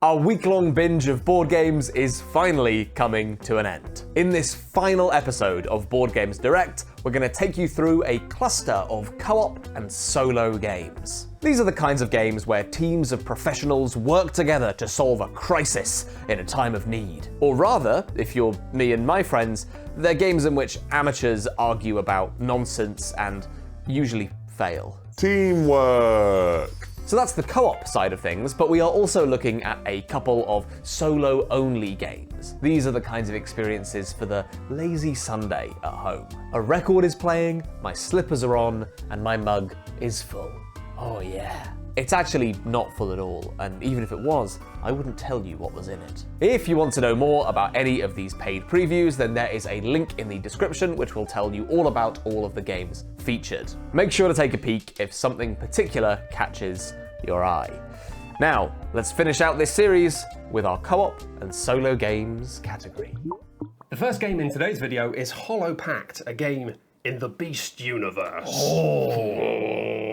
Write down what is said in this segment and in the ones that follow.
Our week-long binge of board games is finally coming to an end. In this final episode of Board Games Direct, we're going to take you through a cluster of co-op and solo games. These are the kinds of games where teams of professionals work together to solve a crisis in a time of need. Or rather, if you're me and my friends, they're games in which amateurs argue about nonsense and usually fail. Teamwork! So that's the co-op side of things, but we are also looking at a couple of solo-only games. These are the kinds of experiences for the lazy Sunday at home. A record is playing, my slippers are on, and my mug is full. Oh yeah. It's actually not full at all, and even if it was, I wouldn't tell you what was in it. If you want to know more about any of these paid previews, then there is a link in the description which will tell you all about all of the games featured. Make sure to take a peek if something particular catches your eye. Now, let's finish out this series with our co-op and solo games category. The first game in today's video is Hollow Pact, a game in the Beast universe.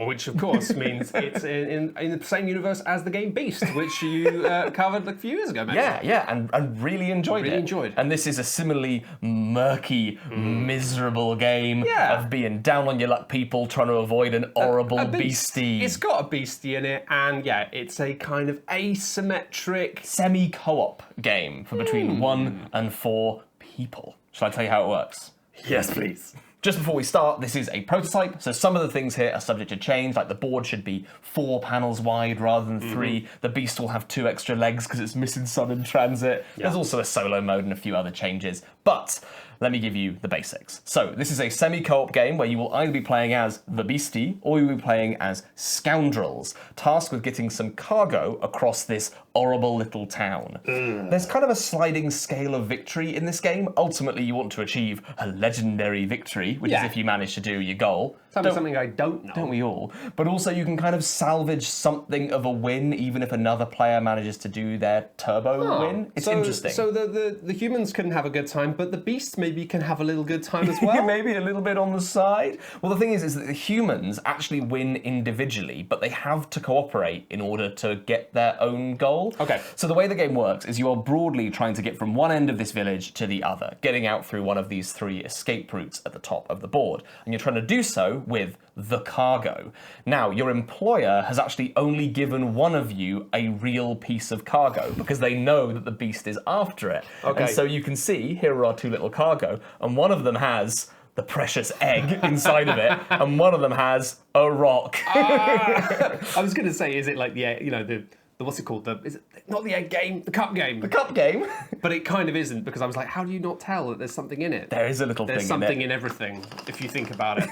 Which of course means it's in the same universe as the game Beast, which you covered a few years ago, maybe. Yeah, and really enjoyed it. And this is a similarly murky, miserable game of being down on your luck people trying to avoid an horrible beastie. It's got a beastie in it, and yeah, it's a kind of asymmetric... semi-co-op game for between 1 and 4 people. Shall I tell you how it works? Yes, please. Just before we start, this is a prototype, so some of the things here are subject to change, like the board should be 4 panels wide rather than 3. The beast will have 2 extra legs because it's missing sun in transit. There's also a solo mode and a few other changes, but let me give you the basics. So this is a semi-co-op game where you will either be playing as the beastie or you'll be playing as scoundrels, tasked with getting some cargo across this horrible little town. There's kind of a sliding scale of victory in this game. Ultimately, you want to achieve a legendary victory, which is if you manage to do your goal. Something I don't know. Don't we all? But also you can kind of salvage something of a win, even if another player manages to do their turbo win. It's interesting. So the humans can have a good time, but the beast maybe can have a little good time as well? Maybe a little bit on the side. Well, the thing is that the humans actually win individually, but they have to cooperate in order to get their own goal. Okay. So the way the game works is you are broadly trying to get from one end of this village to the other, getting out through one of these 3 escape routes at the top of the board. And you're trying to do so with the cargo. Now, your employer has actually only given one of you a real piece of cargo because they know that the beast is after it. Okay. And so you can see, here are our 2 little cargo, and one of them has the precious egg inside of it, and one of them has a rock. I was going to say, is it like the what's it called? Is it not the egg game? The cup game. The cup game. But it kind of isn't, because I was like, how do you not tell that there's something in it? There is a little thing in it. There's something in everything, if you think about it.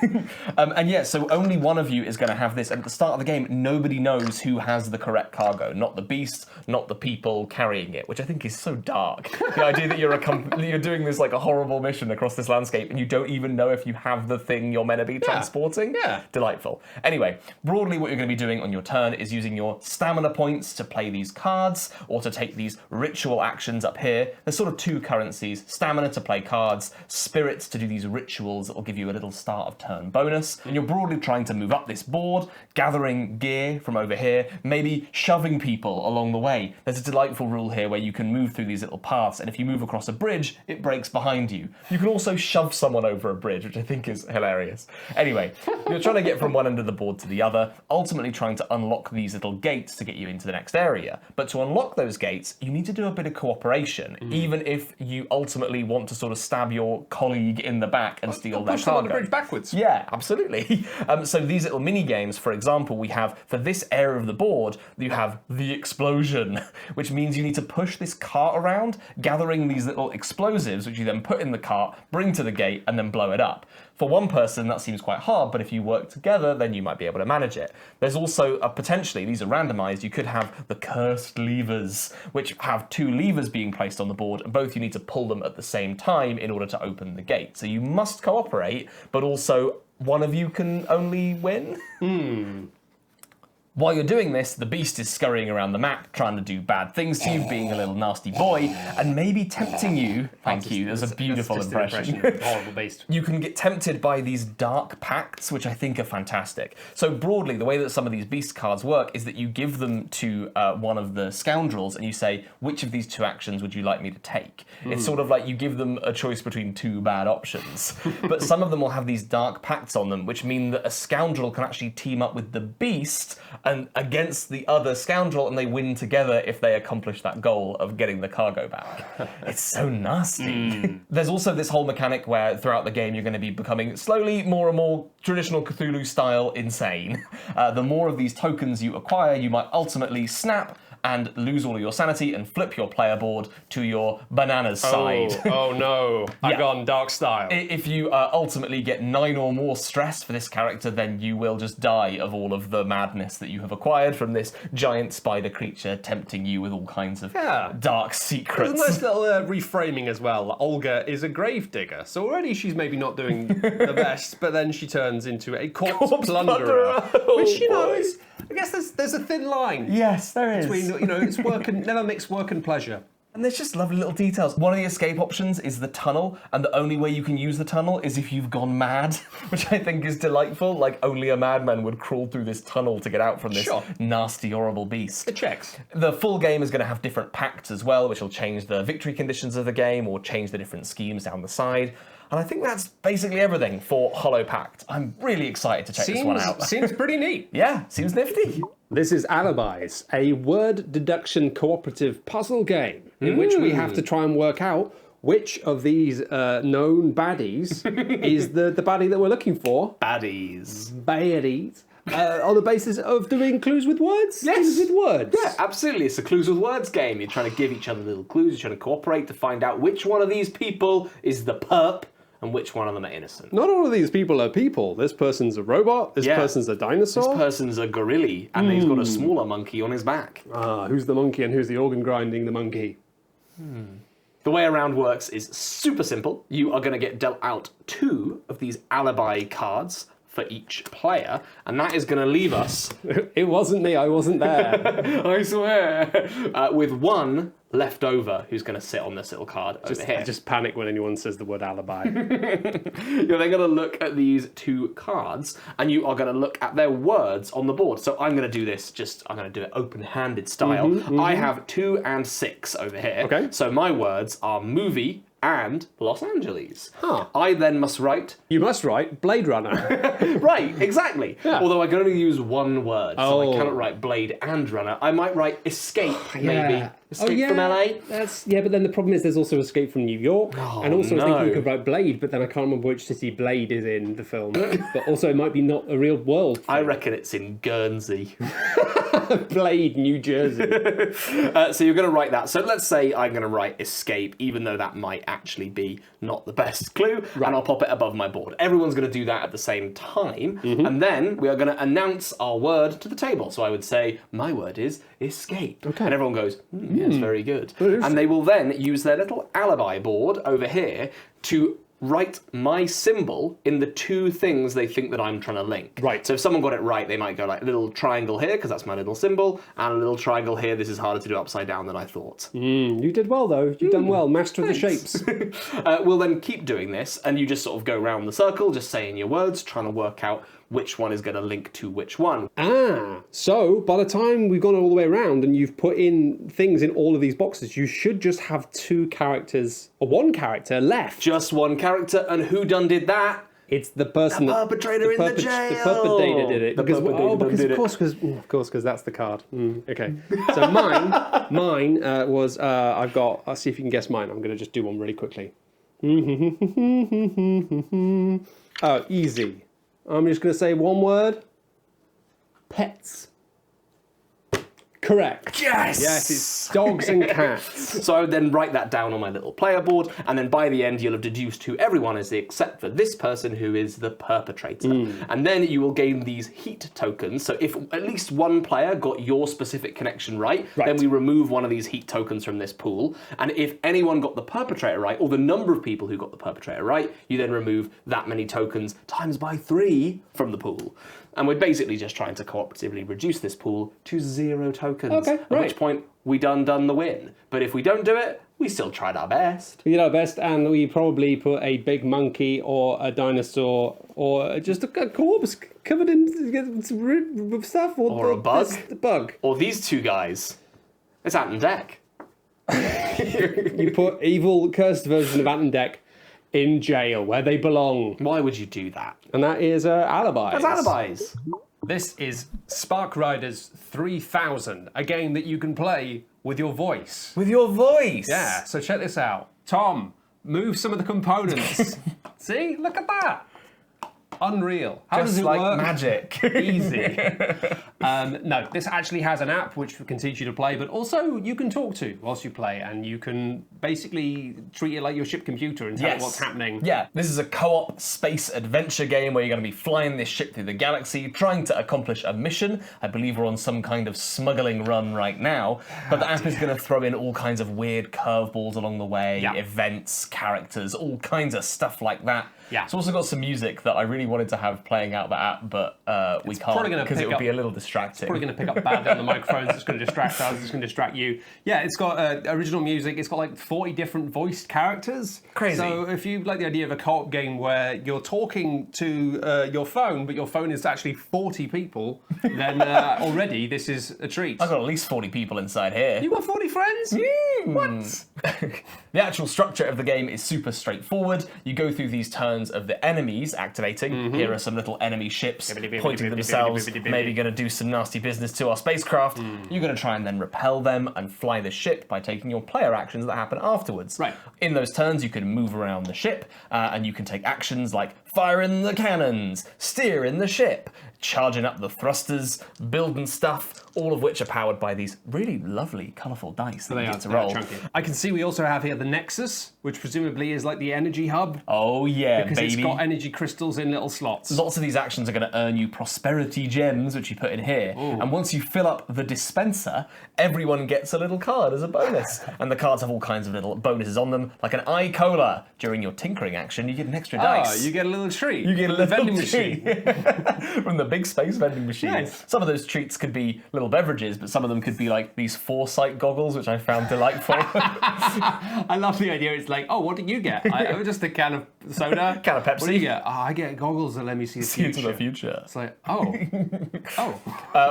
And yeah, so only one of you is going to have this. And at the start of the game, nobody knows who has the correct cargo. Not the beast, not the people carrying it, which I think is so dark. The idea that you're doing this like a horrible mission across this landscape and you don't even know if you have the thing you're meant to be transporting. Yeah. Delightful. Anyway, broadly what you're going to be doing on your turn is using your stamina points to play these cards or to take these ritual actions up here. There's sort of 2 currencies: stamina to play cards, spirits to do these rituals that will give you a little start of turn bonus. And you're broadly trying to move up this board, gathering gear from over here, maybe shoving people along the way. There's a delightful rule here where you can move through these little paths, and if you move across a bridge, it breaks behind you. You can also shove someone over a bridge, which I think is hilarious. Anyway, you're trying to get from one end of the board to the other, ultimately trying to unlock these little gates to get you into the next area. But to unlock those gates, you need to do a bit of cooperation, even if you ultimately want to sort of stab your colleague in the back and steal their push them on the cargo. bridge backwards. Yeah, absolutely. So these little mini games, for example, we have for this area of the board, you have the explosion, which means you need to push this cart around, gathering these little explosives, which you then put in the cart, bring to the gate, and then blow it up. For one person, that seems quite hard, but if you work together, then you might be able to manage it. There's also potentially, these are randomized, you could have the cursed levers, which have 2 levers being placed on the board, and both you need to pull them at the same time in order to open the gate. So you must cooperate, but also one of you can only win. While you're doing this, the beast is scurrying around the map, trying to do bad things to you, being a little nasty boy, and maybe tempting you. Thank you, there's a beautiful impression. Horrible beast. You can get tempted by these dark pacts, which I think are fantastic. So broadly, the way that some of these beast cards work is that you give them to one of the scoundrels and you say, which of these 2 actions would you like me to take? It's sort of like you give them a choice between 2 bad options. But some of them will have these dark pacts on them, which mean that a scoundrel can actually team up with the beast and against the other scoundrel, and they win together if they accomplish that goal of getting the cargo back. It's so nasty. There's also this whole mechanic where throughout the game you're going to be becoming slowly more and more traditional Cthulhu style insane. The more of these tokens you acquire, you might ultimately snap and lose all of your sanity and flip your player board to your bananas side. Oh no, I've gone dark style. If you ultimately get 9 or more stress for this character, then you will just die of all of the madness that you have acquired from this giant spider creature tempting you with all kinds of dark secrets. There's a nice little reframing as well. Olga is a gravedigger, so already she's maybe not doing the best, but then she turns into a corpse plunderer, which, you know, is, I guess there's a thin line. Yes, there is. Between, you know, it's work and never mix work and pleasure. And there's just lovely little details. One of the escape options is the tunnel, and the only way you can use the tunnel is if you've gone mad, which I think is delightful. Like, only a madman would crawl through this tunnel to get out from this nasty, horrible beast. It checks. The full game is going to have different pacts as well, which will change the victory conditions of the game or change the different schemes down the side. And I think that's basically everything for Hollow Pact. I'm really excited to check this one out. Seems pretty neat. Yeah, seems nifty. This is Alibis, a word deduction cooperative puzzle game in which we have to try and work out which of these known baddies is the baddie that we're looking for. Baddies. Baddies. On the basis of doing clues with words? Yes. Clues with words. Yeah, absolutely. It's a clues with words game. You're trying to give each other little clues. You're trying to cooperate to find out which one of these people is the perp and which one of them are innocent. Not all of these people are people. This person's a robot. This person's a dinosaur. This person's a gorilla, and he's got a smaller monkey on his back. Who's the monkey and who's the organ grinding the monkey? The way around works is super simple. You are going to get dealt out 2 of these alibi cards for each player, and that is going to leave us... It wasn't me, I wasn't there. I swear! With 1 left over who's going to sit on this little card over here. I just panic when anyone says the word alibi. You're then going to look at these 2 cards, and you are going to look at their words on the board. So I'm going to do this I'm going to do it open-handed style. I have 2 and 6 over here. Okay. So my words are movie and Los Angeles. Huh. I then must write... You must write Blade Runner. Right, exactly. Yeah. Although I can only use 1 word, so I Oh. cannot write Blade and Runner. I might write Escape, maybe. Escape from LA? But then the problem is there's also Escape from New York. And also I was thinking you could write Blade, but then I can't remember which city Blade is in the film. But also it might be not a real world thing. I reckon it's in Guernsey. Blade, New Jersey. So you're going to write that. So let's say I'm going to write Escape, even though that might actually be not the best clue, and I'll pop it above my board. Everyone's going to do that at the same time, and then we are going to announce our word to the table. So I would say, my word is Escape. And everyone goes, yes, very good. And they will then use their little alibi board over here to write my symbol in the 2 things they think that I'm trying to link. Right. So if someone got it right, they might go like, little triangle here, because that's my little symbol, and a little triangle here. This is harder to do upside down than I thought. You did well, though. You've done well. Master of the shapes. We'll then keep doing this, and you just sort of go around the circle, just saying your words, trying to work out which one is going to link to which one. So by the time we've gone all the way around and you've put in things in all of these boxes, you should just have 2 characters, or 1 character left. Just 1 character, and who done did that? It's the person The perpetrator in the jail. The perpetrator did it. Because that's the card. Okay. So mine was I'll see if you can guess mine. I'm going to just do one really quickly. Oh, easy. I'm just going to say 1 word. Pets. Correct. Yes! Yes, it's dogs and cats. So I would then write that down on my little player board, and then by the end you'll have deduced who everyone is except for this person who is the perpetrator. And then you will gain these heat tokens. So if at least 1 player got your specific connection right, then we remove 1 of these heat tokens from this pool. And if anyone got the perpetrator right, or the number of people who got the perpetrator right, you then remove that many tokens times by 3 from the pool. And we're basically just trying to cooperatively reduce this pool to 0 tokens. Okay, At right. which point, we done the win. But if we don't do it, we still tried our best. We did our best, and we probably put a big monkey or a dinosaur or just a corpse covered in stuff. Or a bug. The bug. Or these two guys. It's Ant and Deck. You put evil, cursed version of Ant and Deck in jail, where they belong. Why would you do that? And that is Alibis. That's Alibis. This is Spark Riders 3000, a game that you can play with your voice. With your voice. Yeah, so check this out. Tom, move some of the components. See, look at that. Unreal. How Just does it like work? magic. Easy. No, this actually has an app which can teach you to play, but also you can talk to whilst you play, and you can basically treat it like your ship computer and tell it what's happening. Yeah, this is a co-op space adventure game where you're going to be flying this ship through the galaxy, trying to accomplish a mission. I believe we're on some kind of smuggling run right now, but the app is going to throw in all kinds of weird curveballs along the way, events, characters, all kinds of stuff like that. Yeah. It's also got some music that I really wanted to have playing out the app, but we can't because it would be a little distracting. Probably going to pick up badly on the microphones. It's going to distract us. It's going to distract you. Yeah, it's got original music. It's got like 40 different voiced characters. Crazy. So if you like the idea of a co-op game where you're talking to your phone, but your phone is actually 40 people, then already this is a treat. I've got at least 40 people inside here. You got 40 friends? What? The actual structure of the game is super straightforward. You go through these turns of the enemies activating. Here are some little enemy ships pointing themselves, maybe going to do some nasty business to our spacecraft. You're going to try and then repel them and fly the ship by taking your player actions that happen afterwards. Right. In those turns, you can move around the ship, and you can take actions like firing the cannons, steering the ship, charging up the thrusters, building stuff, all of which are powered by these really lovely, colourful dice that you get to roll. Chunky. I can see we also have here the Nexus, which presumably is like the energy hub. Oh yeah, because baby. it's got energy crystals in little slots. Lots of these actions are going to earn you prosperity gems, which you put in here. And once you fill up the dispenser, everyone gets a little card as a bonus. And the cards have all kinds of little bonuses on them, like an eye cola. During your tinkering action, you get an extra dice. You get a little treat. You get a little vending treat. machine. From the big space vending machine. Nice. Some of those treats could be little beverages, but some of them could be like these foresight goggles, which I found delightful. I love the idea. It's like, oh, what did you get? Just a can of soda. Can of Pepsi. What do you get? Oh, I get goggles that let me see the future. Into the future. It's like, oh.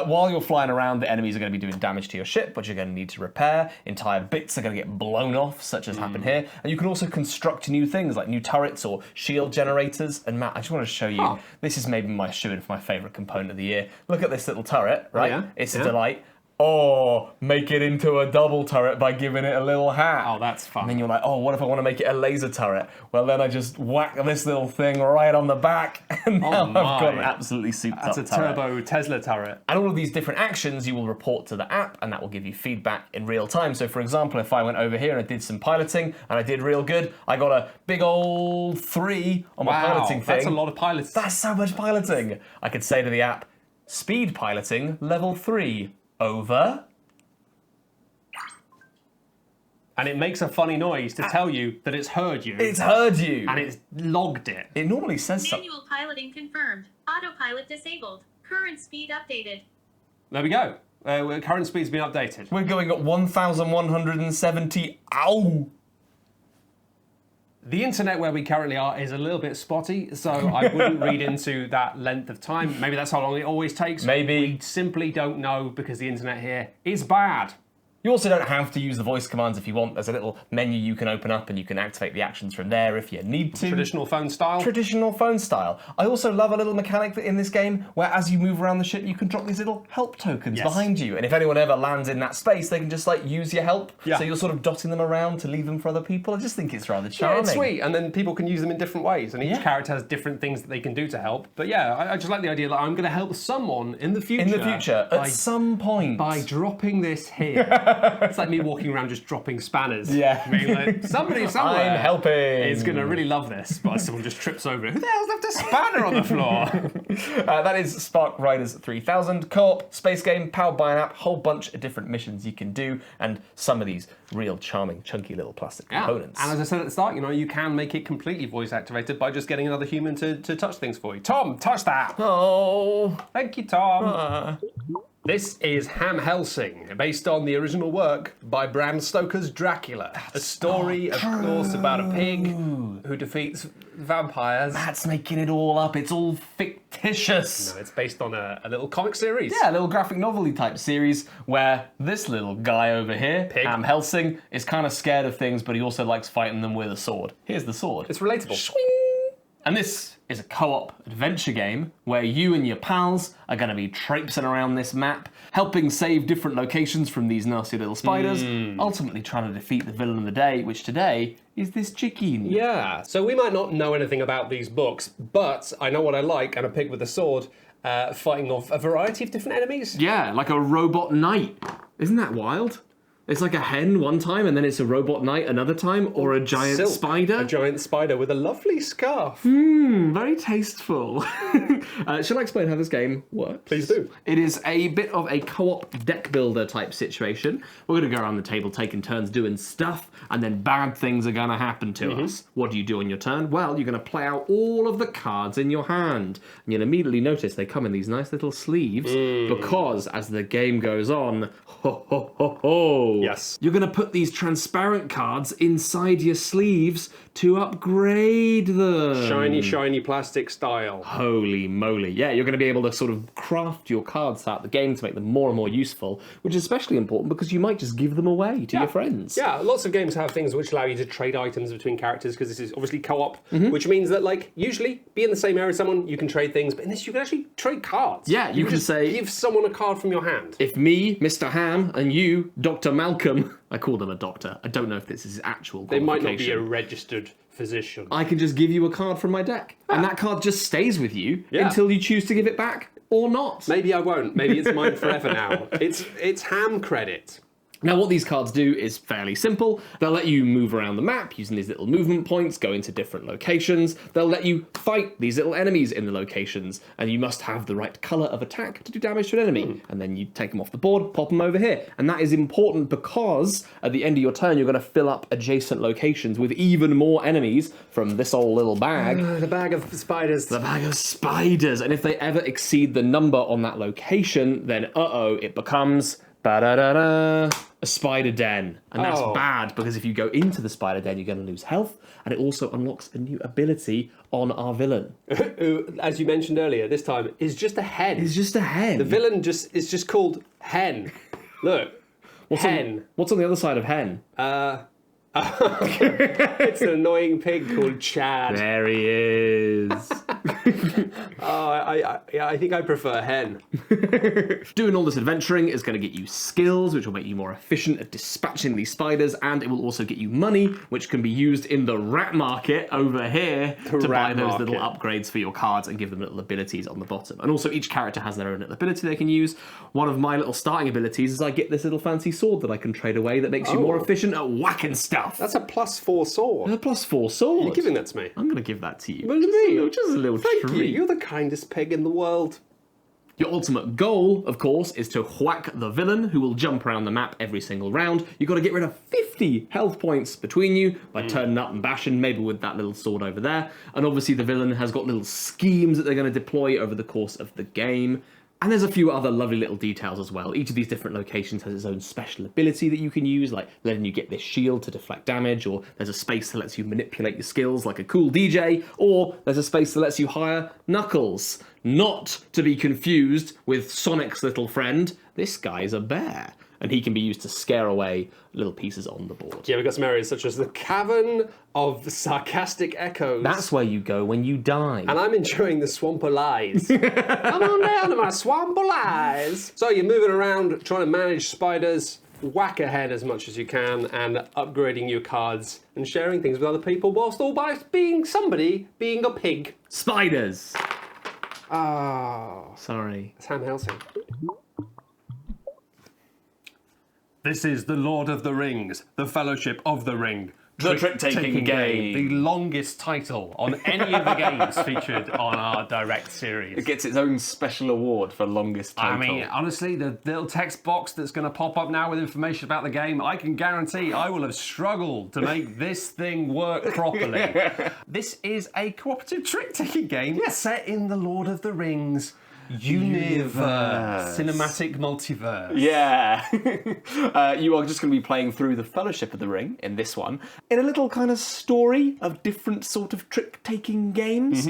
While you're flying around, the enemies are going to be doing damage to your ship, which you're going to need to repair. Entire bits are going to get blown off, such as happened here. And you can also construct new things, like new turrets or shield generators. And Matt, I just want to show you, this is maybe my shoe-in for my favourite component of the year. Look at this little turret, right? yeah? It's a delight. Or make it into a double turret by giving it a little hat. Oh, that's fun. And then you're like, oh, what if I want to make it a laser turret? Well, then I just whack this little thing right on the back, and now I've got an absolutely souped-up That's a turret. turbo Tesla turret. And all of these different actions you will report to the app, and that will give you feedback in real time. So, for example, if I went over here and I did some piloting, and I did real good, I got a big old 3 on my piloting thing. That's a lot of pilots. That's so much piloting. I could say to the app, speed piloting level 3. Over. And it makes a funny noise to tell you that it's heard you. It's heard you. And it's logged it. It normally says something. Manual piloting confirmed. Autopilot disabled. Current speed updated. There we go. Current speed's been updated. We're going at 1,170. Ow! The internet where we currently are is a little bit spotty, so I wouldn't read into that length of time. Maybe that's how long it always takes. Maybe. We simply don't know because the internet here is bad. You also don't have to use the voice commands if you want. There's a little menu you can open up and you can activate the actions from there if you need to. Traditional phone style. Traditional phone style. I also love a little mechanic in this game where as you move around the ship, you can drop these little help tokens behind you. And if anyone ever lands in that space, they can just like use your help. Yeah. So you're sort of dotting them around to leave them for other people. I just think it's rather charming. Yeah, it's sweet, and then people can use them in different ways, and each character has different things that they can do to help. But yeah, I just like the idea that I'm going to help someone in the future. In the future, at some point. By dropping this here. It's like me walking around just dropping spanners. Yeah. Being like, somebody somewhere I'm helping. is going to really love this, but someone just trips over it. Who the hell's left a spanner on the floor? That is Spark Riders 3000 co-op space game powered by an app. Whole bunch of different missions you can do, and some of these real charming, chunky little plastic components. And as I said at the start, you can make it completely voice activated by just getting another human to touch things for you. Tom, touch that. Oh. Thank you, Tom. This is Helsing, based on the original work by Bram Stoker's Dracula. A story, of course, about a pig who defeats vampires. That's making it all up. It's all fictitious. No, it's based on a little comic series. Yeah, a little graphic novel-y type series where this little guy over here, Pig. Helsing, is kind of scared of things, but he also likes fighting them with a sword. Here's the sword. It's relatable. Swing! And this is a co-op adventure game where you and your pals are going to be traipsing around this map, helping save different locations from these nasty little spiders, ultimately trying to defeat the villain of the day, which today is this chicken. Yeah, so we might not know anything about these books, but I know what I like, and a pig with a sword fighting off a variety of different enemies. Yeah, like a robot knight. Isn't that wild? It's like a hen one time, and then it's a robot knight another time, or a giant Silk, spider. A giant spider with a lovely scarf. Very tasteful. Shall I explain how this game works? Please do. It is a bit of a co-op deck builder type situation. We're going to go around the table taking turns doing stuff, and then bad things are going to happen to us. What do you do on your turn? Well, you're going to play out all of the cards in your hand. And you'll immediately notice they come in these nice little sleeves, because as the game goes on, ho ho ho ho, Yes. you're going to put these transparent cards inside your sleeves to upgrade them. Shiny, shiny plastic style. Holy moly. Yeah, you're going to be able to sort of craft your cards throughout the game to make them more and more useful, which is especially important because you might just give them away to your friends. Yeah, lots of games have things which allow you to trade items between characters because this is obviously co-op, which means that, like, usually be in the same area as someone, you can trade things, but in this you can actually trade cards. Yeah, you can just say- give someone a card from your hand. If me, Mr. Ham, and you, Dr. Malcolm, I call them a doctor. I don't know if this is his actual They might not be a qualification. registered physician. I can just give you a card from my deck, and that card just stays with you Yeah. until you choose to give it back or not. Maybe I won't. Maybe it's mine forever now. It's ham credit. Now, what these cards do is fairly simple. They'll let you move around the map using these little movement points, go into different locations. They'll let you fight these little enemies in the locations, and you must have the right colour of attack to do damage to an enemy. And then you take them off the board, pop them over here. And that is important because at the end of your turn, you're going to fill up adjacent locations with even more enemies from this old little bag. The bag of spiders. The bag of spiders. And if they ever exceed the number on that location, then it becomes a spider den. And that's bad because if you go into the spider den, you're going to lose health, and it also unlocks a new ability on our villain. Who, as you mentioned earlier, this time is just a hen. It's just a hen. The villain is just called Hen. Look, Hen. What's on the other side of hen? It's an annoying pig called Chad. There he is. I think I prefer Hen. Doing all this adventuring is going to get you skills, which will make you more efficient at dispatching these spiders, and it will also get you money, which can be used in the rat market over here to buy rat those market. little upgrades for your cards and give them little abilities on the bottom. And also each character has their own little ability they can use. One of my little starting abilities is I get this little fancy sword that I can trade away that makes you more efficient at whacking stuff. That's a +4 sword. a +4 sword. You're giving that to me. I'm going to give that to you. Well, to me. Just a little Thank treat. you. You're the kindest pig in the world. Your ultimate goal, of course, is to whack the villain, who will jump around the map every single round. You've got to get rid of 50 health points between you by turning up and bashing, maybe with that little sword over there. And obviously the villain has got little schemes that they're going to deploy over the course of the game. And there's a few other lovely little details as well. Each of these different locations has its own special ability that you can use, like letting you get this shield to deflect damage, or there's a space that lets you manipulate your skills like a cool DJ, or there's a space that lets you hire Knuckles. Not to be confused with Sonic's little friend. This guy is a bear, and he can be used to scare away little pieces on the board. Yeah, we've got some areas such as the Cavern of Sarcastic Echoes. That's where you go when you die. And I'm enjoying the Swamp of Lies. Come on down to my Swamp of Lies. So you're moving around trying to manage spiders, whack ahead as much as you can, and upgrading your cards and sharing things with other people, whilst all by being a pig. Spiders! Oh, Sorry. it's Ham Helsing. This is the Lord of the Rings, the Fellowship of the Ring. The trick-taking game. The longest title on any of the games featured on our Direct series. It gets its own special award for longest title. I mean, honestly, the little text box that's going to pop up now with information about the game, I can guarantee I will have struggled to make this thing work properly. This is a cooperative trick-taking game set in the Lord of the Rings universe. Cinematic multiverse. Yeah. You are just going to be playing through the Fellowship of the Ring in this one, in a little kind of story of different sort of trick-taking games.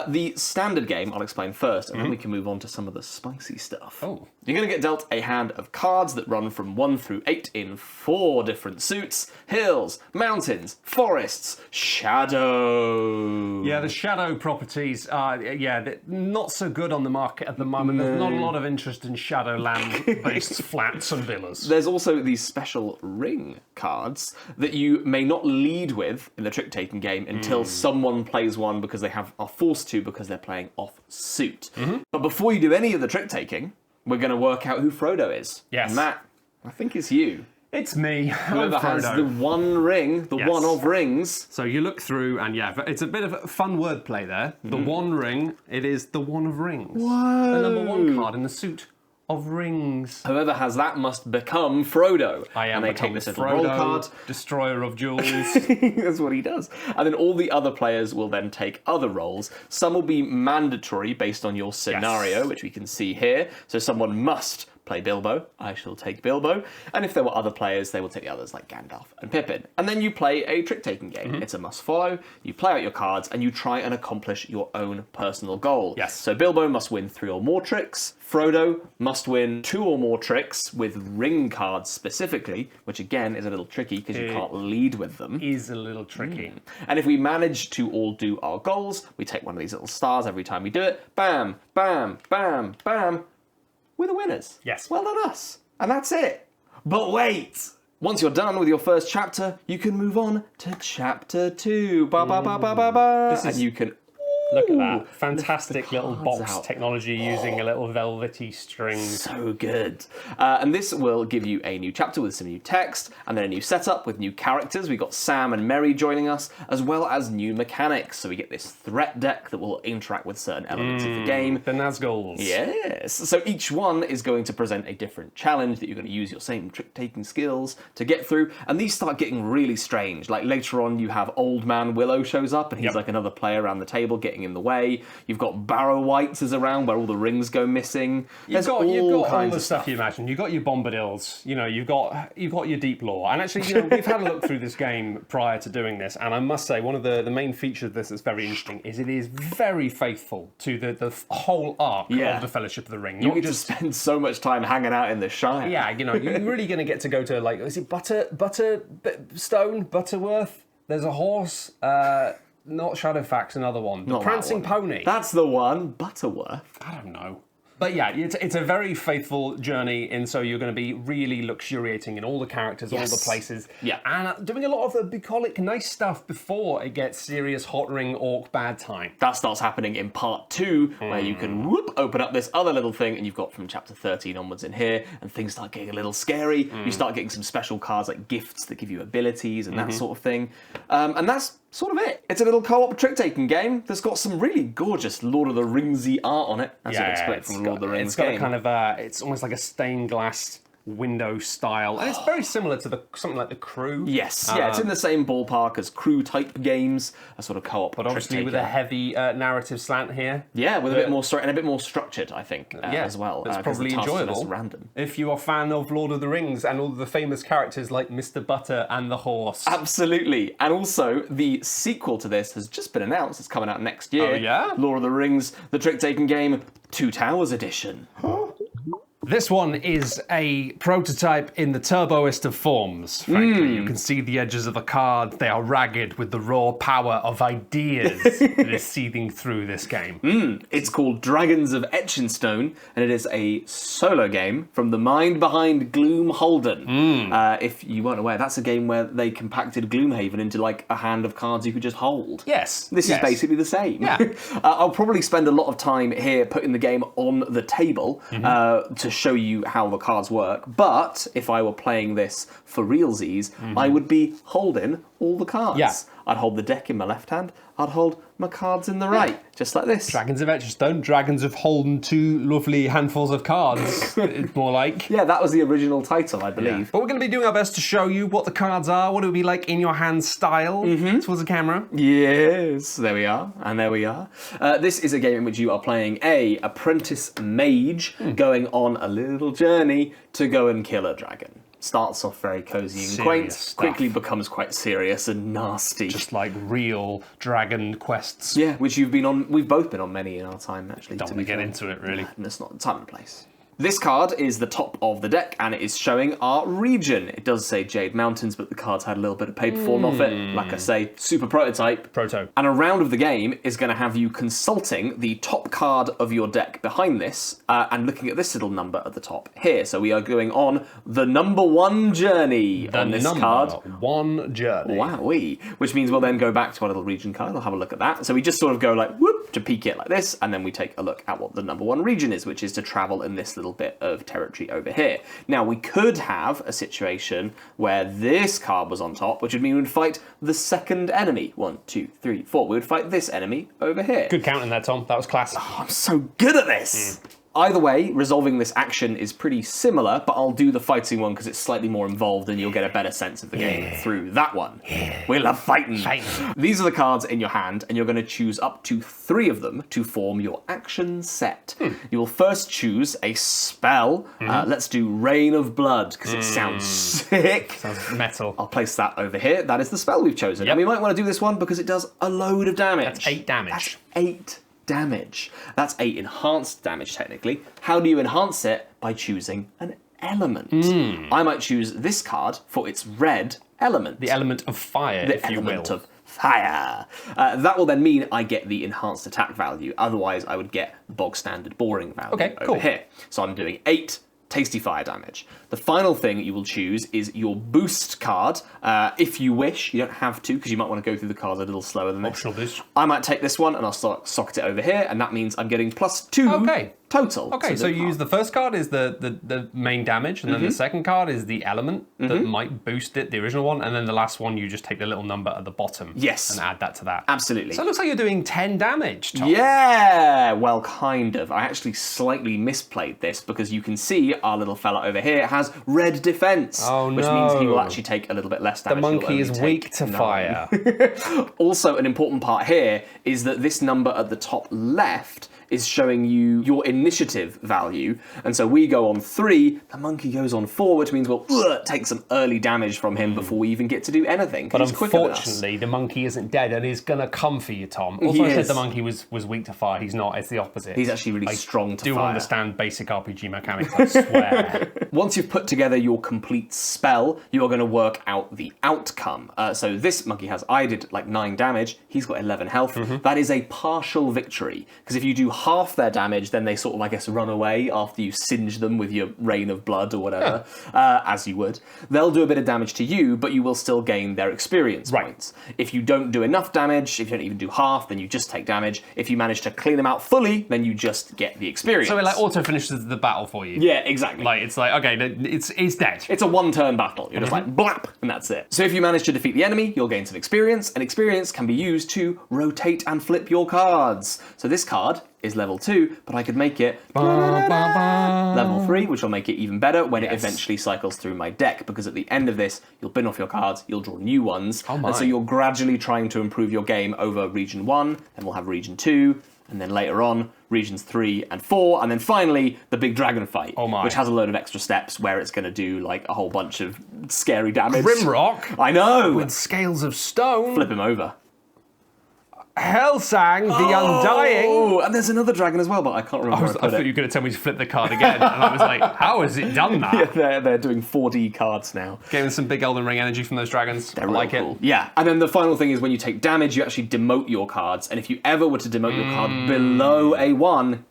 The standard game I'll explain first, and then we can move on to some of the spicy stuff. Oh. You're going to get dealt a hand of cards that run from 1 through 8 in 4 different suits: hills, mountains, forests, shadow. Yeah, the shadow properties are, they're not so good on the market at the moment. There's not a lot of interest in Shadowland-based flats and villas. There's also these special ring cards that you may not lead with in the trick-taking game until someone plays one because they are forced to because they're playing off suit. But before you do any of the trick-taking, we're going to work out who Frodo is. Yes. And that, I think, is you. It's me. Whoever I'm has Frodo. the one ring, the one of rings. So you look through, and it's a bit of a fun wordplay there. The one ring, it is the one of rings. Whoa. The number 1 card in the suit of rings. Whoever has that must become Frodo. I am and they become take this little Frodo, roll card. destroyer of jewels. That's what he does. And then all the other players will then take other roles. Some will be mandatory based on your scenario, which we can see here. So someone must play Bilbo. I shall take Bilbo. And if there were other players, they will take the others like Gandalf and Pippin. And then you play a trick-taking game. It's a must-follow. You play out your cards and you try and accomplish your own personal goal. Yes. So Bilbo must win 3 or more tricks. Frodo must win 2 or more tricks with ring cards specifically, which again is a little tricky because you can't lead with them. Is a little tricky. And if we manage to all do our goals, we take one of these little stars every time we do it. Bam, bam, bam, bam. We're the winners. Yes. Well done us. And that's it. But wait. Once you're done with your first chapter, you can move on to chapter 2. Ba ba ba ba ba ba. And you can Look at that. Fantastic little cards box out. technology using a little velvety string. So good. And this will give you a new chapter with some new text, and then a new setup with new characters. We've got Sam and Merry joining us, as well as new mechanics. So we get this threat deck that will interact with certain elements of the game. The Nazguls. Yes. So each one is going to present a different challenge that you're going to use your same trick-taking skills to get through. And these start getting really strange. Like later on, you have Old Man Willow shows up, and he's like another player around the table getting in the way. You've got Barrow Whites is around where all the rings go missing. You've got all the stuff you imagine. You've got your Bombadils, you've got your Deep Lore. And actually, we've had a look through this game prior to doing this, and I must say, one of the main features of this that's very interesting is it is very faithful to the whole arc of the Fellowship of the Ring. You get to spend so much time hanging out in the Shire. Yeah, you're really going to get to go to, is it Butterstone, Butterworth? There's a horse, not Shadowfax, another one. The Prancing Pony. That's the one. Butterworth. I don't know. But yeah, it's a very faithful journey, and so you're going to be really luxuriating in all the characters, all the places. Yeah. And doing a lot of the bucolic nice stuff before it gets serious hot ring orc bad time. That starts happening in part 2, where you can open up this other little thing, and you've got from chapter 13 onwards in here, and things start getting a little scary. You start getting some special cards like gifts that give you abilities and that sort of thing. And that's sort of it. It's a little co-op trick-taking game that's got some really gorgeous Lord of the Ringsy art on it, as you'd expect from Lord of the Rings It's got game. a kind of it's almost like a stained glass window style, and it's very similar to something like The Crew. Yes, it's in the same ballpark as Crew-type games, a sort of co-op But obviously with a heavy narrative slant here. Yeah, with a bit more story and a bit more structured, I think, as well. It's 'cause probably the tasks are enjoyable. less random. If you are a fan of Lord of the Rings and all the famous characters like Mr. Butter and the horse. Absolutely. And also, the sequel to this has just been announced. It's coming out next year. Oh, yeah? Lord of the Rings, the trick-taking game, Two Towers Edition. This one is a prototype in the turboest of forms, frankly. You can see the edges of the card. They are ragged with the raw power of ideas that is seething through this game. It's called Dragons of Etchinstone, and it is a solo game from the mind behind Gloomhaven. If you weren't aware, that's a game where they compacted Gloomhaven into like a hand of cards you could just hold. Yes. This is basically the same. Yeah. I'll probably spend a lot of time here putting the game on the table to show you how the cards work. But if I were playing this for realsies, I would be holding all the cards. Yeah. I'd hold the deck in my left hand. I'd hold my cards in the right, just like this. Dragons of Etchinstone, Dragons of Holden, 2 lovely handfuls of cards. It's more like. Yeah, that was the original title, I believe. But we're going to be doing our best to show you what the cards are, what it would be like in your hand style towards the camera. Yes, there we are, and there we are. This is a game in which you are playing a apprentice mage going on a little journey to go and kill a dragon. Starts off very cozy and quaint, stuff. quickly becomes quite serious and nasty. Just like real dragon quests. Yeah, which you've been on. We've both been on many in our time, actually. Don't want to get into it, really. And it's not the time and place. This card is the top of the deck, and it is showing our region. It does say Jade Mountains, but the cards had a little bit of paper falling off it. Like I say, super prototype. Proto. And a round of the game is going to have you consulting the top card of your deck behind this, and looking at this little number at the top here. So we are going on the number 1 journey on this card. 1 journey. Wowee. Which means we'll then go back to our little region card. I'll have a look at that. So we just sort of go like, whoop, to peek it like this, and then we take a look at what the number 1 region is, which is to travel in this little bit of territory over here. Now, we could have a situation where this card was on top, which would mean we'd fight the second enemy. 1, 2, 3, 4. We would fight this enemy over here. Good counting there, Tom. That was class. Oh, I'm so good at this! Either way, resolving this action is pretty similar, but I'll do the fighting one because it's slightly more involved and you'll get a better sense of the game through that one. We love fighting. These are the cards in your hand, and you're going to choose up to 3 of them to form your action set. You will first choose a spell. Let's do Rain of Blood because it sounds sick. Sounds metal. I'll place that over here. That is the spell we've chosen. And we might want to do this one because it does a load of damage. That's 8 damage. That's 8 damage. That's 8 enhanced damage, technically. How do you enhance it? By choosing an element. I might choose this card for its red element. The element of fire, The if you element will. of fire. That will then mean I get the enhanced attack value. Otherwise, I would get the bog standard boring value over here. So I'm doing 8 tasty fire damage. The final thing you will choose is your boost card. If you wish, you don't have to because you might want to go through the cards a little slower than this. Optional boost. I might take this one and I'll socket it over here, and that means I'm getting +2 total. Okay, so you use the first card is the main damage, and then the second card is the element that might boost it, the original one, and then the last one you just take the little number at the bottom. Yes. And add that to that. Absolutely. So it looks like you're doing 10 damage, Tom. Yeah, well, kind of. I actually slightly misplayed this because you can see our little fella over here has red defense, which means he will actually take a little bit less damage. The monkey is weak to fire. Also, an important part here is that this number at the top left is showing you your initiative value. And so we go on 3, the monkey goes on 4, which means we'll take some early damage from him before we even get to do anything. But he's quicker than us. unfortunately, the monkey isn't dead and he's going to come for you, Tom. Also, I said the monkey was weak to fire. He's not. It's the opposite. He's actually really strong to do fire. understand basic RPG mechanics, I swear. Once you've put together your complete spell, you are going to work out the outcome. So this monkey I did like 9 damage. He's got 11 health. That is a partial victory. Because if you do half their damage, then they sort of, I guess, run away after you singe them with your rain of blood or whatever, as you would. They'll do a bit of damage to you, but you will still gain their experience points. If you don't do enough damage, if you don't even do half, then you just take damage. If you manage to clean them out fully, then you just get the experience. So it like auto finishes the battle for you. Yeah, exactly. Like it's like, okay, it's dead. It's a one-turn battle. You're just like, blap, and that's it. So if you manage to defeat the enemy, you'll gain some experience, and experience can be used to rotate and flip your cards. So this card is level 2, but I could make it level 3, which will make it even better when it eventually cycles through my deck, because at the end of this, you'll bin off your cards, you'll draw new ones, and so you're gradually trying to improve your game over Region 1, then we'll have Region 2, and then later on, Regions 3 and 4, and then finally, the big dragon fight, which has a load of extra steps where it's going to do like a whole bunch of scary damage. Grimrock? I know! With scales of stone? Flip him over. Helsing, the Undying. Oh, and there's another dragon as well, but I can't remember. I thought you were going to tell me to flip the card again, and I was like, how has it done that? Yeah, they're doing 4D cards now. Getting some big Elden Ring energy from those dragons. They're I like cool. it. Yeah, and then the final thing is when you take damage, you actually demote your cards, and if you ever were to demote your card below a 1,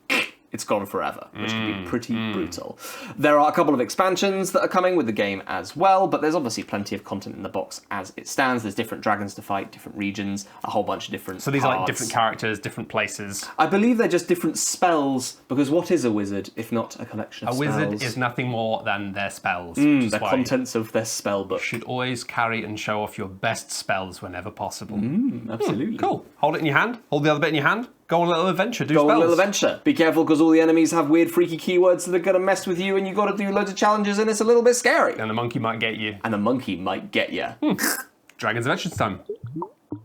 it's gone forever, which can be pretty brutal. There are a couple of expansions that are coming with the game as well, but there's obviously plenty of content in the box as it stands. There's different dragons to fight, different regions, a whole bunch of different So these are like cards. different characters, different places. I believe they're just different spells, because what is a wizard if not a collection of A spells? wizard is nothing more than their spells. which is the why contents of their spell book. you should always carry and show off your best spells whenever possible. Absolutely. Cool. Hold it in your hand. Hold the other bit in your hand. Go on a little adventure. Do Go spells. on a little adventure. Be careful because all the enemies have weird, freaky keywords that are going to mess with you, and you've got to do loads of challenges, and it's a little bit scary. And the monkey might get you. And a monkey might get you. Dragons of Etchinstone.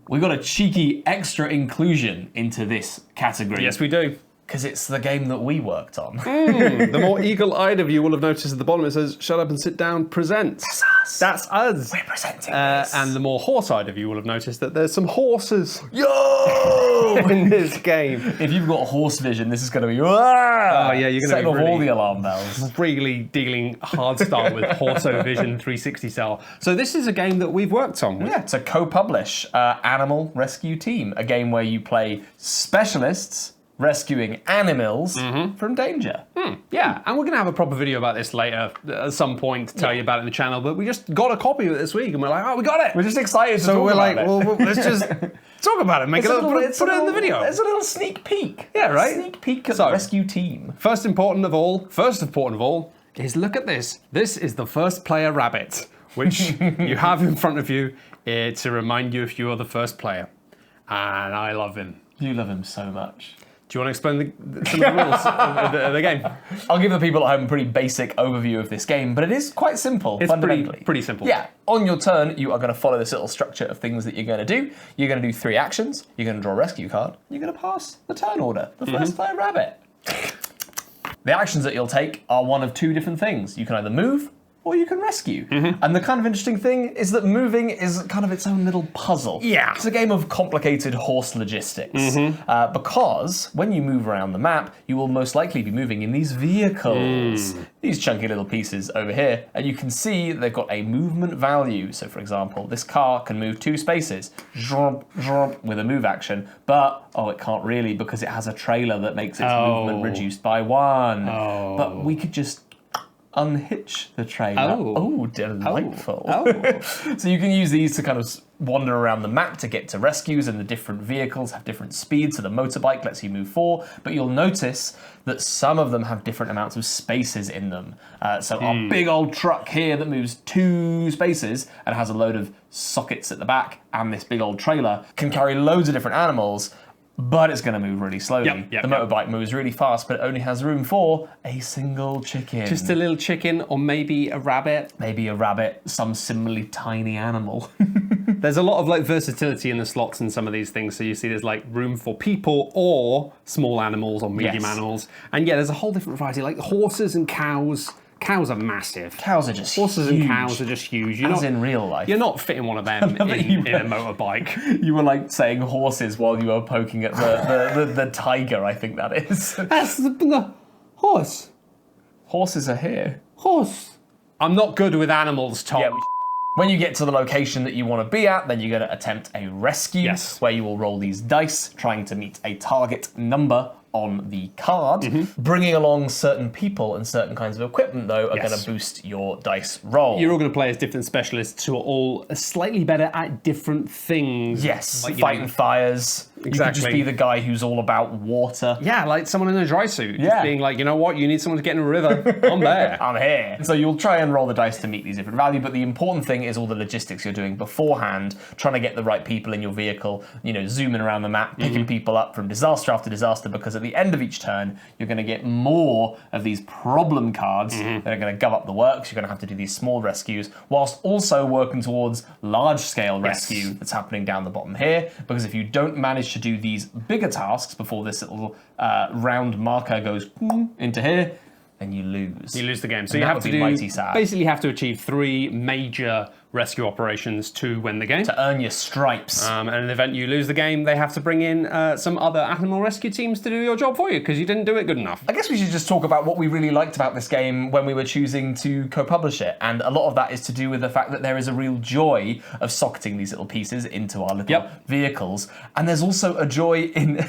We got a cheeky extra inclusion into this category. Yes, we do. Because it's the game that we worked on. The more eagle-eyed of you will have noticed at the bottom it says, "Shut up and sit down, presents." That's us. We're presenting this. And the more horse-eyed of you will have noticed that there's some horses Yo! in this game. If you've got horse vision, this is going to be. Oh yeah, you're gonna setting be off all really- the alarm bells. Really dealing hard style with Horso Vision 360 style. So this is a game that we've worked on. Yeah, to co-publish Animal Rescue Team, a game where you play specialists rescuing animals from danger. Yeah, and we're going to have a proper video about this later at some point to tell you about it in the channel, but we just got a copy of it this week and we're like, oh, we got it! We're just excited to So talk we're about like, it. well, let's just talk about it, make It's it, put it in the video. It's a little sneak peek. Yeah, right? Sneak peek at So- the rescue team. First important of all is look at this. This is the first player rabbit, which you have in front of you to remind you if you are the first player. And I love him. You love him so much. Do you want to explain some of the rules of the game? I'll give the people at home a pretty basic overview of this game, but it is quite simple, It's fundamentally. pretty simple. Yeah, on your turn, you are going to follow this little structure of things that you're going to do. You're going to do 3 actions, you're going to draw a rescue card, you're going to pass the turn order, the first player rabbit. The actions that you'll take are one of 2 different things. You can either move, or you can rescue. And the kind of interesting thing is that moving is kind of its own little puzzle. Yeah. It's a game of complicated horse logistics. Because when you move around the map, you will most likely be moving in these vehicles. These chunky little pieces over here. And you can see they've got a movement value. So for example, this car can move 2 spaces with a move action, but it can't really because it has a trailer that makes its movement reduced by 1. But we could just unhitch the trailer. Oh, delightful. So you can use these to kind of wander around the map to get to rescues, and the different vehicles have different speeds. So the motorbike lets you move 4, but you'll notice that some of them have different amounts of spaces in them. So our big old truck here that moves 2 spaces and has a load of sockets at the back, and this big old trailer can carry loads of different animals, but it's going to move really slowly. The motorbike moves really fast, but it only has room for a single chicken. Just a little chicken, or maybe a rabbit. Maybe a rabbit, some similarly tiny animal. There's a lot of like versatility in the slots in some of these things. So you see there's like room for people or small animals or medium animals. And yeah, there's a whole different variety, like horses and cows. Cows are massive. Cows are just Horses huge. and cows are just huge. As in real life. You're not fitting one of them in a motorbike. You were like saying horses while you were poking at the tiger, I think that is. That's the horse. Horses are here. Horse. I'm not good with animals, Tom. Yeah, when you get to the location that you want to be at, then you're going to attempt a rescue, where you will roll these dice, trying to meet a target number on the card. Bringing along certain people and certain kinds of equipment, though, are going to boost your dice roll. You're all going to play as different specialists who are all slightly better at different things. Yes, like, fighting fires. You could just be the guy who's all about water. Yeah, like someone in a dry suit. Just being like, you know what, you need someone to get in a river. I'm there. I'm here. So you'll try and roll the dice to meet these different values, but the important thing is all the logistics you're doing beforehand, trying to get the right people in your vehicle, zooming around the map, picking people up from disaster after disaster, because at the end of each turn, you're going to get more of these problem cards that are going to gum up the works. You're going to have to do these small rescues, whilst also working towards large-scale rescue that's happening down the bottom here, because if you don't manage to do these bigger tasks before this little round marker goes into here, then you lose. You lose the game. So And you that have would to be mighty sad. basically have to achieve 3 major rescue operations to win the game. To earn your stripes. And in the event you lose the game, they have to bring in some other animal rescue teams to do your job for you because you didn't do it good enough. I guess we should just talk about what we really liked about this game when we were choosing to co-publish it. And a lot of that is to do with the fact that there is a real joy of socketing these little pieces into our little vehicles. And there's also a joy in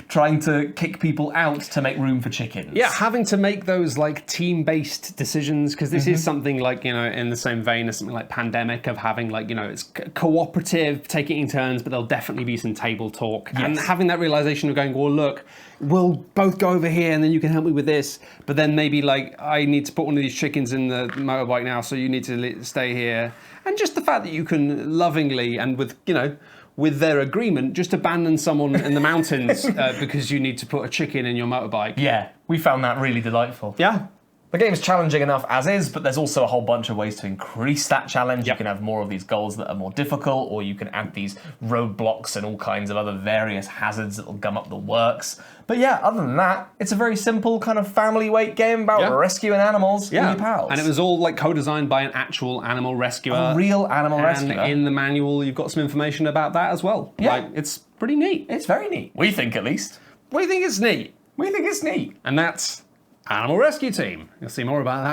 trying to kick people out to make room for chickens. Yeah, having to make those like team-based decisions, because this is something like, you know, in the same vein as something like Pandemic, of having like, you know, it's cooperative, taking it in turns, but there'll definitely be some table talk. And having that realization of going, well, look, we'll both go over here and then you can help me with this, but then maybe like I need to put one of these chickens in the motorbike now, so you need to stay here. And just the fact that you can lovingly and with, you know, with their agreement, just abandon someone in the mountains because you need to put a chicken in your motorbike. Yeah, we found that really delightful. Yeah. The game's challenging enough as is, but there's also a whole bunch of ways to increase that challenge. You can have more of these goals that are more difficult, or you can add these roadblocks and all kinds of other various hazards that will gum up the works. But yeah, other than that, it's a very simple kind of family weight game about rescuing animals with your pals. And it was all like co-designed by an actual animal rescuer. A real animal rescuer. And in the manual, you've got some information about that as well. Yeah. Like, it's pretty neat. It's very neat. We think, at least. We think it's neat. We think it's neat. And that's Animal Rescue Team. You'll see more about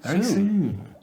that very soon.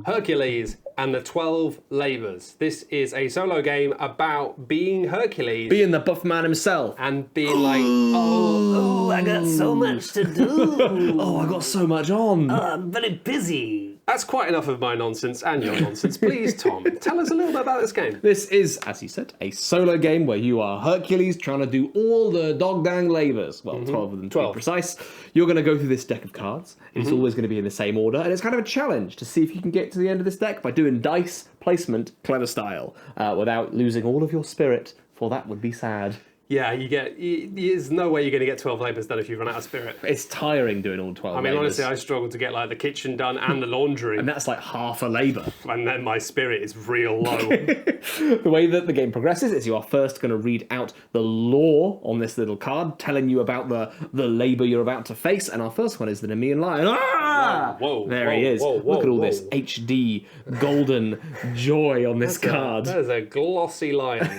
Hercules and the 12 Labours. This is a solo game about being Hercules. Being the buff man himself. And being like, oh, I got so much to do. Oh, I got so much on. I'm very busy. that's quite enough of my nonsense and your nonsense. Please, Tom, tell us a little bit about this game. This is, as you said, a solo game where you are Hercules trying to do all the dog-dang labours. Well, 12 of them to be precise. You're going to go through this deck of cards. It's always going to be in the same order, and it's kind of a challenge to see if you can get to the end of this deck by doing dice placement clever style without losing all of your spirit, for that would be sad. Yeah, there's no way you're going to get 12 labours done if you run out of spirit. It's tiring doing all 12 I mean, labours. honestly, I struggle to get like the kitchen done and the laundry. And that's like half a labour. And then my spirit is real low. The way that the game progresses is you are first going to read out the lore on this little card, telling you about the labour you're about to face. And our first one is the Nemean Lion. Ah! Whoa, there he is. Look at all this HD golden joy on this card. That is a glossy lion.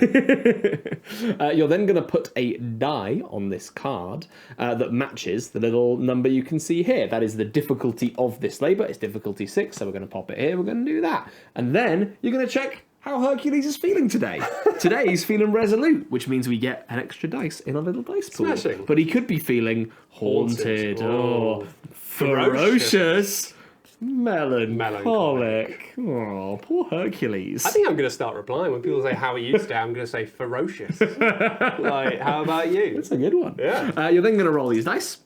You're then going to put a die on this card that matches the little number you can see here. That is the difficulty of this labour. It's difficulty 6, so we're going to pop it here. We're going to do that. And then you're going to check how Hercules is feeling today. Today he's feeling resolute, which means we get an extra dice in our little dice pool. Smashing. But he could be feeling haunted or ferocious. Melancholic. Oh, poor Hercules. I think I'm going to start replying when people say, how are you today? I'm going to say ferocious. Like, how about you? That's a good one. Yeah. You're then going to roll these dice.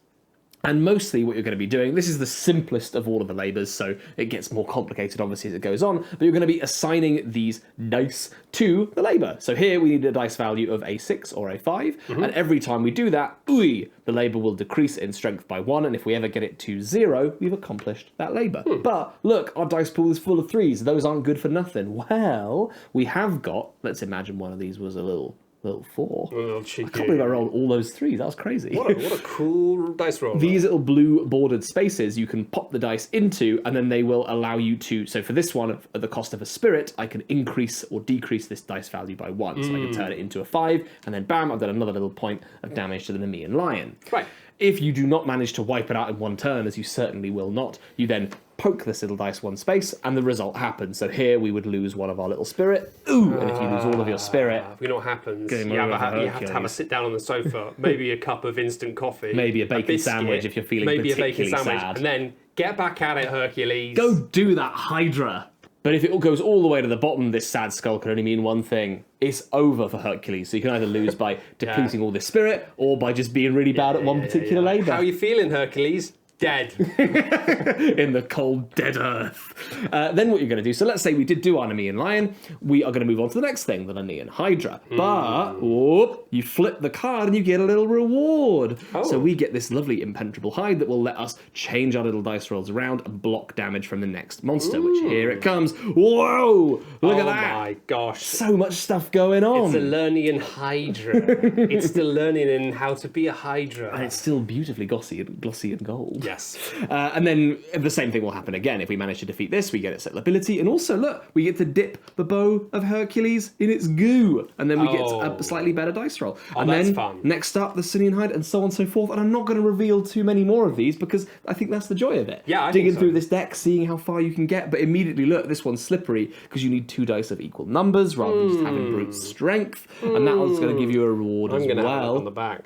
And mostly what you're going to be doing, this is the simplest of all of the labours, so it gets more complicated obviously as it goes on, but you're going to be assigning these dice to the labour. So here we need a dice value of a 6 or a 5, and every time we do that, the labour will decrease in strength by 1, and if we ever get it to 0, we've accomplished that labour. But look, our dice pool is full of 3s, those aren't good for nothing. Well, we have got, let's imagine one of these was a little 4. Oh, cheeky. I can't believe I rolled all those 3s. That was crazy. What a cool dice roll. These little blue bordered spaces you can pop the dice into, and then they will allow you to... So for this one, at the cost of a spirit, I can increase or decrease this dice value by 1. So I can turn it into a 5, and then bam, I've done another little point of damage to the Nemean Lion. Right. If you do not manage to wipe it out in one turn, as you certainly will not, you then poke this little dice one space, and the result happens. So here we would lose one of our little spirit. Ooh! And if you lose all of your spirit... You know what happens? Game You over have for to have a Hercules. sit down on the sofa, maybe a cup of instant coffee. Maybe a bacon biscuit, sandwich if you're feeling maybe particularly a bacon sandwich, sad. and then get back at it, Hercules. Go do that, Hydra! But if it all goes all the way to the bottom, this sad skull can only mean one thing. It's over for Hercules. So you can either lose by depleting all this spirit, or by just being really bad at one particular labour. How are you feeling, Hercules? Dead. In the cold, dead earth. Then what you're going to do, so let's say we did do our Nemean Lion, we are going to move on to the next thing, the Nemean Hydra. But, you flip the card and you get a little reward. So we get this lovely impenetrable hide that will let us change our little dice rolls around and block damage from the next monster, which here it comes. Whoa! Look at that! Oh my gosh. So much stuff going on. It's a Lernian Hydra. It's still learning in how to be a Hydra. And it's still beautifully glossy and gold. Yes. And then the same thing will happen again. If we manage to defeat this, we get its ability. And also, look, we get to dip the bow of Hercules in its goo. And then we get a slightly better dice roll. And that's then fun. next up, the Simian Hide, and so on and so forth. And I'm not going to reveal too many more of these because I think that's the joy of it. Yeah, I Digging think so. through this deck, seeing how far you can get. But immediately, look, this one's slippery because you need 2 dice of equal numbers rather than just having brute strength. And that one's going to give you a reward I'm as going to have a well. look on the back.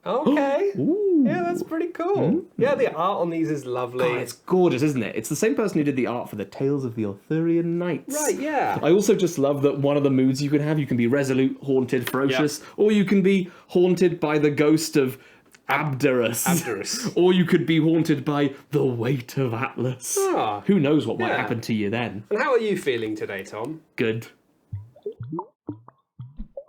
Okay. Yeah, that's pretty cool. Yeah, the art on these is lovely. Oh, it's gorgeous, isn't it? It's the same person who did the art for the Tales of the Arthurian Knights. Right, yeah. I also just love that one of the moods you can be resolute, haunted, ferocious, or you can be haunted by the ghost of Abderus. Or you could be haunted by the weight of Atlas. Ah, Who knows what might yeah. happen to you then? And how are you feeling today, Tom? Good.